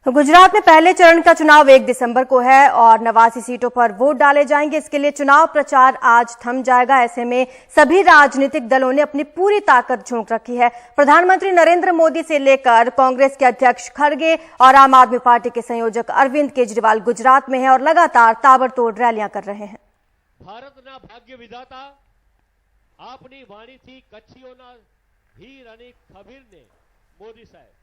गुजरात में पहले चरण का चुनाव 1 दिसंबर को है और 89 सीटों पर वोट डाले जाएंगे। इसके लिए चुनाव प्रचार आज थम जाएगा। ऐसे में सभी राजनीतिक दलों ने अपनी पूरी ताकत झोंक रखी है। प्रधानमंत्री नरेंद्र मोदी से लेकर कांग्रेस के अध्यक्ष खड़गे और आम आदमी पार्टी के संयोजक अरविंद केजरीवाल गुजरात में हैं और लगातार ताबड़तोड़ रैलियां कर रहे हैं। भारतना भाग्य विधाता आपनी वाणी थी कच्छीओना हीर अने खबीर ने मोदी साहब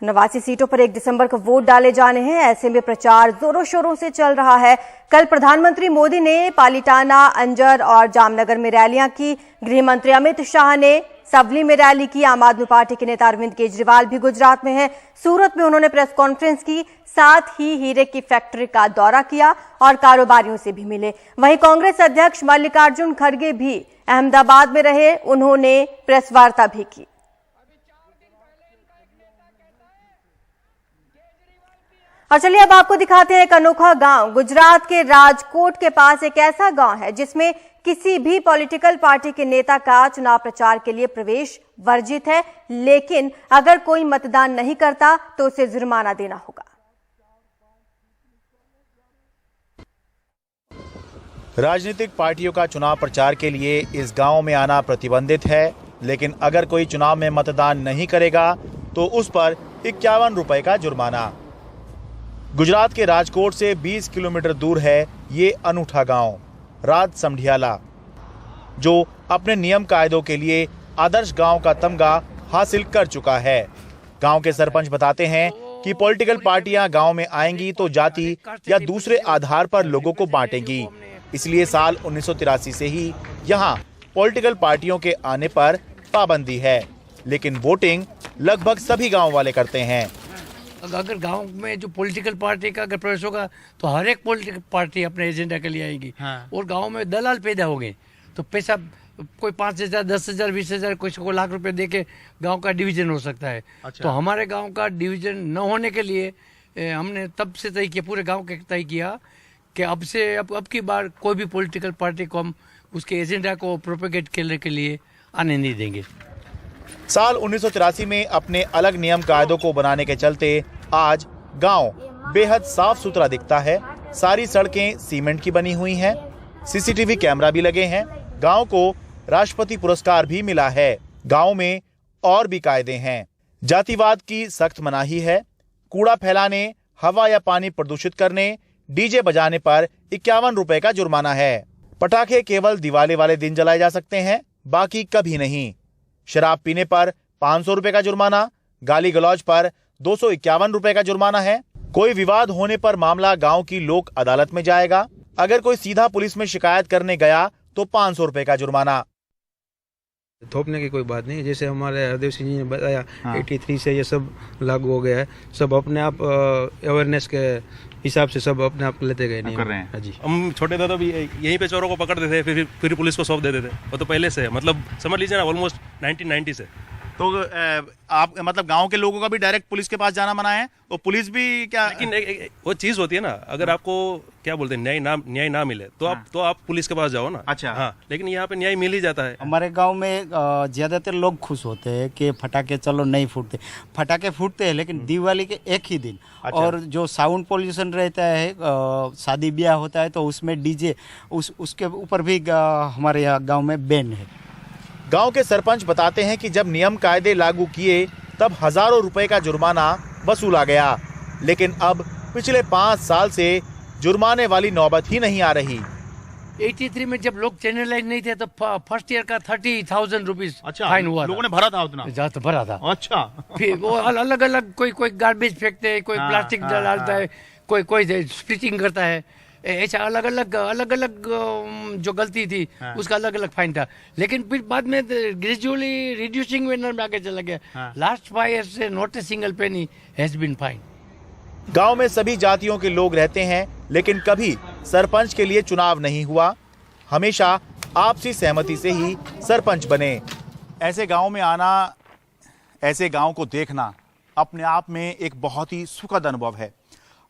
89 सीटों पर 1 दिसंबर को वोट डाले जाने हैं। ऐसे में प्रचार जोरों शोरों से चल रहा है। कल प्रधानमंत्री मोदी ने पालिताना, अंजर और जामनगर में रैलियां की। गृह मंत्री अमित शाह ने सवली में रैली की। आम आदमी पार्टी के नेता अरविंद केजरीवाल भी गुजरात में हैं। सूरत में उन्होंने प्रेस कॉन्फ्रेंस की, साथ ही हीरे की फैक्ट्री का दौरा किया और कारोबारियों से भी मिले। वहीं कांग्रेस अध्यक्ष मल्लिकार्जुन खड़गे भी अहमदाबाद में रहे। उन्होंने प्रेस वार्ता भी की। और चलिए अब आपको दिखाते हैं एक अनोखा गांव। गुजरात के राजकोट के पास एक ऐसा गांव है जिसमें किसी भी पॉलिटिकल पार्टी के नेता का चुनाव प्रचार के लिए प्रवेश वर्जित है, लेकिन अगर कोई मतदान नहीं करता तो उसे जुर्माना देना होगा। राजनीतिक पार्टियों का चुनाव प्रचार के लिए इस गांव में आना प्रतिबंधित है, लेकिन अगर कोई चुनाव में मतदान नहीं करेगा तो उस पर 51 रुपए का जुर्माना। गुजरात के राजकोट से 20 किलोमीटर दूर है ये अनूठा गांव राज समढियाला, जो अपने नियम कायदों के लिए आदर्श गांव का तमगा हासिल कर चुका है। गांव के सरपंच बताते हैं कि पॉलिटिकल पार्टियां गांव में आएंगी तो जाति या दूसरे आधार पर लोगों को बांटेंगी। इसलिए साल 1983 से ही यहां पॉलिटिकल पार्टियों के आने पर पाबंदी है, लेकिन वोटिंग लगभग सभी गांव वाले करते हैं। अगर गांव में जो पॉलिटिकल पार्टी का अगर प्रवेश होगा तो हर एक पॉलिटिकल पार्टी अपने एजेंडा के लिए आएगी। हाँ। और गांव में दलाल पैदा हो गए तो पैसा कोई 5,000, 10,000, 20,000, कुछ को लाख रुपए देके गांव का डिवीजन हो सकता है। अच्छा। तो हमारे गांव का डिवीजन न होने के लिए हमने तब से तय किया, पूरे गांव के तय किया कि अब की बार कोई भी पॉलिटिकल पार्टी को हम उसके एजेंडा को प्रोपेगेट करने के लिए आने नहीं देंगे। साल 1983 में अपने अलग नियम कायदों को बनाने के चलते आज गांव बेहद साफ सुथरा दिखता है। सारी सड़कें सीमेंट की बनी हुई हैं, सीसीटीवी कैमरा भी लगे हैं। गांव को राष्ट्रपति पुरस्कार भी मिला है। गांव में और भी कायदे हैं। जातिवाद की सख्त मनाही है। कूड़ा फैलाने, हवा या पानी प्रदूषित करने, डीजे बजाने पर 51 रुपए का जुर्माना है। पटाखे केवल दिवाली वाले दिन जलाए जा सकते हैं, बाकी कभी नहीं। शराब पीने पर 500 रुपए का जुर्माना, गाली गलौज पर 251 रुपए का जुर्माना है। कोई विवाद होने पर मामला गांव की लोक अदालत में जाएगा। अगर कोई सीधा पुलिस में शिकायत करने गया तो 500 रुपए का जुर्माना। थोपने की कोई बात नहीं, जैसे हमारे हरदेव सिंह जी ने बताया। हाँ। 83 से ये सब लागू हो गया है। सब अपने आप अवेयरनेस के हिसाब से सब अपने आप लेते गए नहीं कर रहे हैं। हाँ जी। हम छोटे थे तो भी यहीं पे चोरों को पकड़ते थे, फिर पुलिस को सौंप देते थे। वो तो पहले से, मतलब समझ लीजिए ना, ऑलमोस्ट 1990 से। तो आप मतलब गांव के लोगों का भी डायरेक्ट पुलिस के पास जाना मना है, तो पुलिस भी क्या? लेकिन वो चीज होती है ना, अगर आपको क्या बोलते हैं न्याय ना मिले तो आप पुलिस के पास जाओ ना। अच्छा। हाँ, लेकिन यहाँ पे न्याय मिल ही जाता है। हमारे गांव में ज्यादातर लोग खुश होते हैं कि फटाके चलो नहीं फूटते। फटाके फूटते हैं लेकिन दिवाली के एक ही दिन। अच्छा। और जो साउंड पोल्यूशन रहता है, शादी ब्याह होता है तो उसमें डीजे उसके ऊपर भी हमारे यहाँ गाँव में बैन है। गांव के सरपंच बताते हैं कि जब नियम कायदे लागू किए तब हजारों रुपए का जुर्माना वसूला गया, लेकिन अब पिछले 5 साल से जुर्माने वाली नौबत ही नहीं आ रही। 83 में जब लोग चैनलाइज नहीं थे तो फर्स्ट ईयर का 30,000 रुपीज फाइन हुआ। लोगों ने भरा था उतना? तो भरा था। अच्छा। फिर वो अलग अलग कोई गार्बेज फेंकते है, कोई प्लास्टिक डालता है, कोई स्प्लिटिंग करता है। ऐसा अलग अलग जो गलती थी उसका अलग अलग फाइन था। लेकिन फिर बाद में ग्रेजुअली रिड्यूसिंग मैनर में आगे चला गया। लास्ट 5 years से not a single penny has been fine. गांव में सभी जातियों के लोग रहते हैं, लेकिन कभी सरपंच के लिए चुनाव नहीं हुआ। हमेशा आपसी सहमति से ही सरपंच बने। ऐसे गांव में आना, ऐसे गांव को देखना अपने आप में एक बहुत ही सुखद अनुभव है।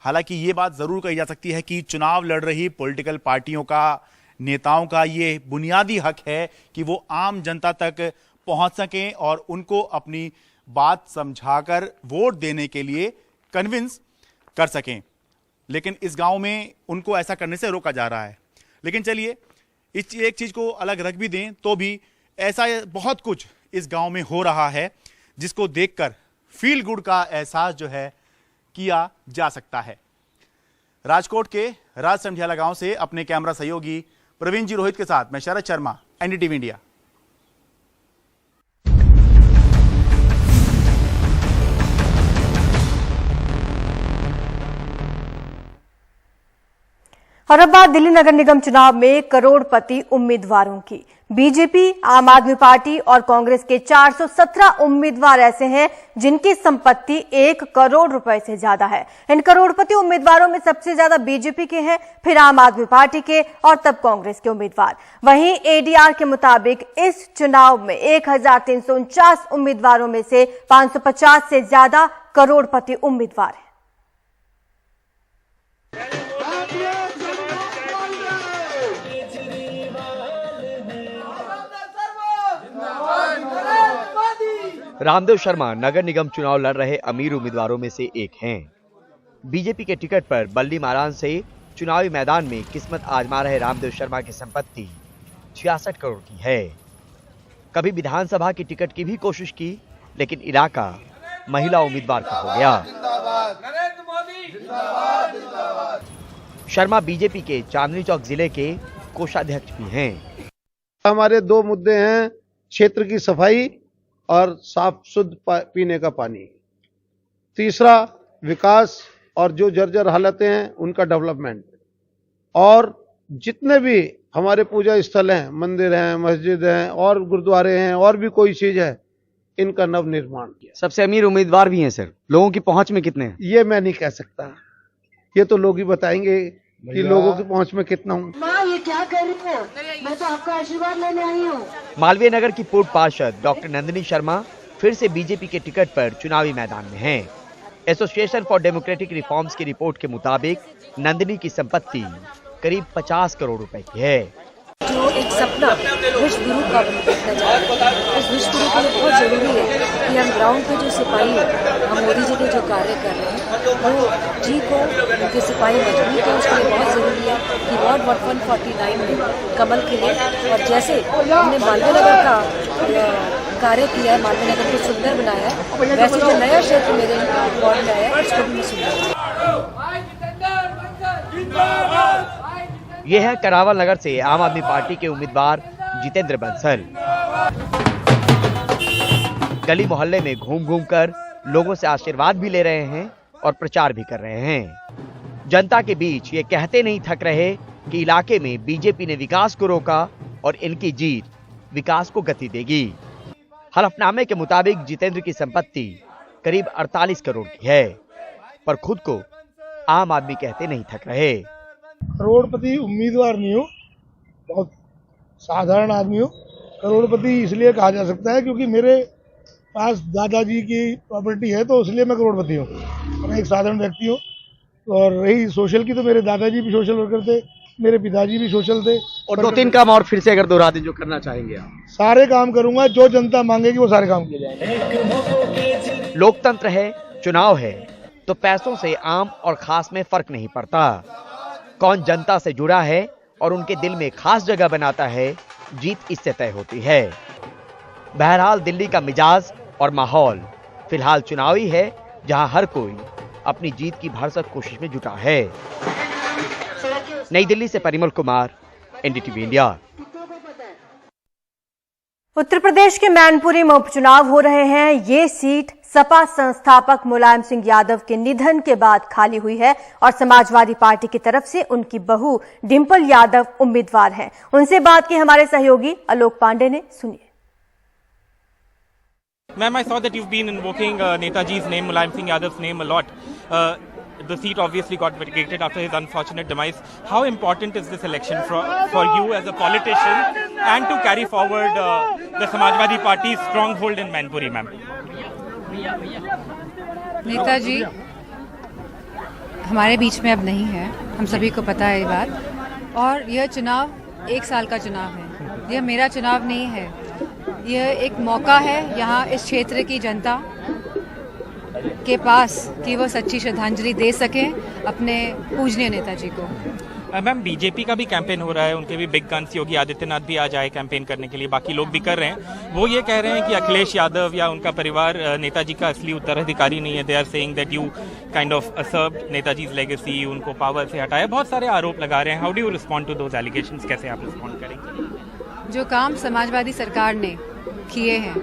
हालांकि ये बात जरूर कही जा सकती है कि चुनाव लड़ रही पॉलिटिकल पार्टियों का, नेताओं का ये बुनियादी हक है कि वो आम जनता तक पहुंच सकें और उनको अपनी बात समझाकर वोट देने के लिए कन्विंस कर सकें। लेकिन इस गांव में उनको ऐसा करने से रोका जा रहा है। लेकिन चलिए इस एक चीज को अलग रख भी दें तो भी ऐसा बहुत कुछ इस गांव में हो रहा है जिसको देखकर फील गुड का एहसास जो है किया जा सकता है। राजकोट के राज संढियाला गांव से अपने कैमरा सहयोगी प्रवीण जी रोहित के साथ मैं शरद शर्मा, एनडीटीवी इंडिया। और अब बात दिल्ली नगर निगम चुनाव में करोड़पति उम्मीदवारों की। बीजेपी, आम आदमी पार्टी और कांग्रेस के 417 उम्मीदवार ऐसे हैं जिनकी संपत्ति 1 करोड़ रुपए से ज्यादा है। इन करोड़पति उम्मीदवारों में सबसे ज्यादा बीजेपी के हैं, फिर आम आदमी पार्टी के और तब कांग्रेस के उम्मीदवार। वहीं एडीआर के मुताबिक इस चुनाव में 1349 उम्मीदवारों में से 550 से ज्यादा करोड़पति उम्मीदवार हैं। रामदेव शर्मा नगर निगम चुनाव लड़ रहे अमीर उम्मीदवारों में से एक हैं। बीजेपी के टिकट पर बल्ली मारान से चुनावी मैदान में किस्मत आजमा रहे रामदेव शर्मा की संपत्ति 66 करोड़ की है। कभी विधानसभा की टिकट की भी कोशिश की, लेकिन इलाका महिला उम्मीदवार का हो गया। शर्मा बीजेपी के चांदनी चौक जिले के कोषाध्यक्ष भी हैं। हमारे 2 मुद्दे हैं, क्षेत्र की सफाई और साफ शुद्ध पीने का पानी। तीसरा विकास और जो जर्जर हालतें हैं उनका डेवलपमेंट। और जितने भी हमारे पूजा स्थल हैं, मंदिर हैं, मस्जिद हैं और गुरुद्वारे हैं और भी कोई चीज है, इनका नव निर्माण किया। सबसे अमीर उम्मीदवार भी हैं सर, लोगों की पहुंच में कितने हैं? ये मैं नहीं कह सकता, ये तो लोग ही बताएंगे कि लोगों की पहुंच में कितना हूँ। माँ ये क्या कर रही हो? मैं तो आपका आशीर्वाद लेने आई हूँ। मालवीय नगर की पूर्व पार्षद डॉक्टर नंदिनी शर्मा फिर से बीजेपी के टिकट पर चुनावी मैदान में हैं। एसोसिएशन फॉर डेमोक्रेटिक रिफॉर्म्स की रिपोर्ट के मुताबिक नंदिनी की संपत्ति करीब 50 करोड़ रुपए की है। जो एक सपना विश्व गुरु का देखना चाहते हैं, उस विश्व गुरु के लिए बहुत जरूरी है कि हम ग्राउंड पे जो सिपाही हैं, हम मोदी जी के जो कार्य कर रहे हैं वो जी को उनके सिपाही मजबूत है। उसके लिए बहुत जरूरी है कि वार्ड 149 में कमल खिले। और जैसे हमने मालवीय नगर का कार्य किया है, मालवीय नगर को सुंदर बनाया है, वैसे जो नया क्षेत्र मेरे वार्ड में आया है उसको भी मैं सुंदर। ये है करावल नगर से आम आदमी पार्टी के उम्मीदवार जितेंद्र बंसल। गली मोहल्ले में घूम घूम कर लोगों से आशीर्वाद भी ले रहे हैं और प्रचार भी कर रहे हैं। जनता के बीच ये कहते नहीं थक रहे कि इलाके में बीजेपी ने विकास को रोका और इनकी जीत विकास को गति देगी। हलफनामे के मुताबिक जितेंद्र की संपत्ति करीब 48 करोड़ की है, पर खुद को आम आदमी कहते नहीं थक रहे। करोड़पति उम्मीदवार नहीं हूँ, बहुत साधारण आदमी हूँ। करोड़पति इसलिए कहा जा सकता है क्योंकि मेरे पास दादाजी की प्रॉपर्टी है, तो इसलिए मैं करोड़पति हूँ। मैं एक साधारण व्यक्ति हूँ। और रही सोशल की, तो मेरे दादाजी भी सोशल वर्कर थे, मेरे पिताजी भी सोशल थे। और 2-3 काम और फिर से अगर दोहरा दें जो करना चाहेंगे आप? सारे काम करूंगा, जो जनता मांगेगी वो सारे काम किए जाएंगे। लोकतंत्र है, चुनाव है, तो पैसों से आम और खास में फर्क नहीं पड़ता। कौन जनता से जुड़ा है और उनके दिल में खास जगह बनाता है, जीत इससे तय होती है। बहरहाल दिल्ली का मिजाज और माहौल फिलहाल चुनावी है, जहां हर कोई अपनी जीत की भरसक कोशिश में जुटा है। नई दिल्ली से परिमल कुमार, एनडीटीवी इंडिया। उत्तर प्रदेश के मैनपुरी में उपचुनाव हो रहे हैं। ये सीट सपा संस्थापक मुलायम सिंह यादव के निधन के बाद खाली हुई है और समाजवादी पार्टी की तरफ से उनकी बहू डिंपल यादव उम्मीदवार हैं। उनसे बात की हमारे सहयोगी आलोक पांडे ने। सुनिए। Ma'am, I saw that you've been invoking Netaji's name, Mulayam Singh Yadav's name a lot. The seat obviously got vacated after his unfortunate demise. How important is this election for you as a politician and to carry forward the Samajwadi Party's stronghold in Mainpuri, ma'am? Netaji हमारे बीच में अब नहीं है, हम सभी को पता है ये बात। और यह चुनाव 1 साल का चुनाव है, यह मेरा चुनाव नहीं है। यह एक मौका है यहाँ इस क्षेत्र की जनता के पास कि वो सच्ची श्रद्धांजलि दे सकें अपने पूजनीय नेताजी को। मैम, बीजेपी का भी कैंपेन हो रहा है, उनके भी बिग गन्स योगी आदित्यनाथ भी आज आए कैंपेन करने के लिए, बाकी लोग भी कर रहे हैं। वो ये कह रहे हैं कि अखिलेश यादव या उनका परिवार नेताजी का असली उत्तराधिकारी नहीं है। They are saying that you kind of usurped Netaji's legacy, उनको पावर से हटाया। बहुत सारे आरोप लगा रहे हैं। How do you respond to those allegations? कैसे आप रिस्पॉन्ड करेंगे? जो काम समाजवादी सरकार ने किए हैं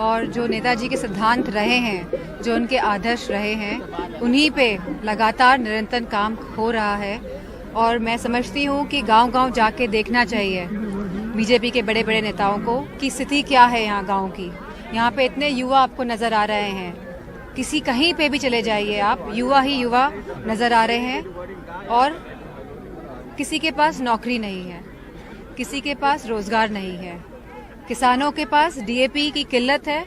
और जो नेताजी के सिद्धांत रहे हैं, जो उनके आदर्श रहे हैं, उन्हीं पे लगातार निरंतर काम हो रहा है। और मैं समझती हूँ कि गांव-गांव जाके देखना चाहिए बीजेपी के बड़े बड़े नेताओं को कि स्थिति क्या है यहाँ गांव की। यहाँ पे इतने युवा आपको नज़र आ रहे हैं, किसी कहीं पे भी चले जाइए आप, युवा ही युवा नज़र आ रहे हैं। और किसी के पास नौकरी नहीं है, किसी के पास रोजगार नहीं है, किसानों के पास डीएपी की किल्लत है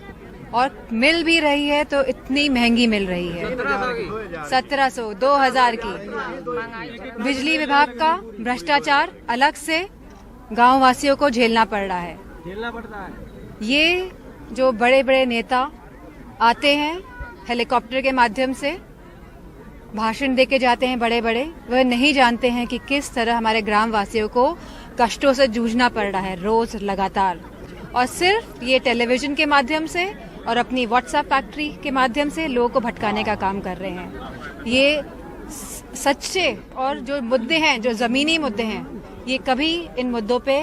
और मिल भी रही है तो इतनी महंगी मिल रही है, 1700 2000 की। बिजली विभाग का भ्रष्टाचार अलग से गांव वासियों को झेलना पड़ रहा है। ये जो बड़े बड़े नेता आते हैं हेलीकॉप्टर के माध्यम से भाषण देके जाते हैं बड़े बड़े, वह नहीं जानते हैं कि किस तरह हमारे ग्राम वासियों को कष्टों से जूझना पड़ रहा है रोज लगातार। और सिर्फ ये टेलीविजन के माध्यम से और अपनी व्हाट्सएप फैक्ट्री के माध्यम से लोगों को भटकाने का काम कर रहे हैं। ये सच्चे और जो मुद्दे हैं, जो जमीनी मुद्दे हैं, ये कभी इन मुद्दों पे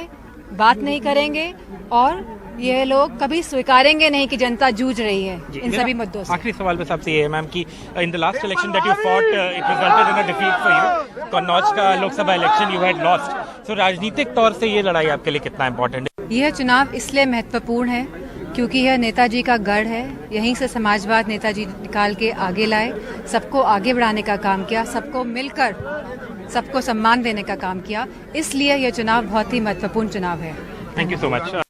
बात नहीं करेंगे और ये लोग कभी स्वीकारेंगे नहीं कि जनता जूझ रही है इन सभी मुद्दों से। आखिरी सवाल बस आपसे ये है मैम कि in the last election that you fought it resulted in a defeat for you. Kannauj का Lok Sabha election you had lost, so राजनीतिक तौर से ये लड़ाई आपके लिए कितना इंपॉर्टेंट है? यह चुनाव इसलिए महत्वपूर्ण है क्योंकि यह नेताजी का गढ़ है। यहीं से समाजवाद नेताजी निकाल के आगे लाए, सबको आगे बढ़ाने का काम किया, सबको मिलकर सबको सम्मान देने का काम किया। इसलिए यह चुनाव बहुत ही महत्वपूर्ण चुनाव है। Thank you so much.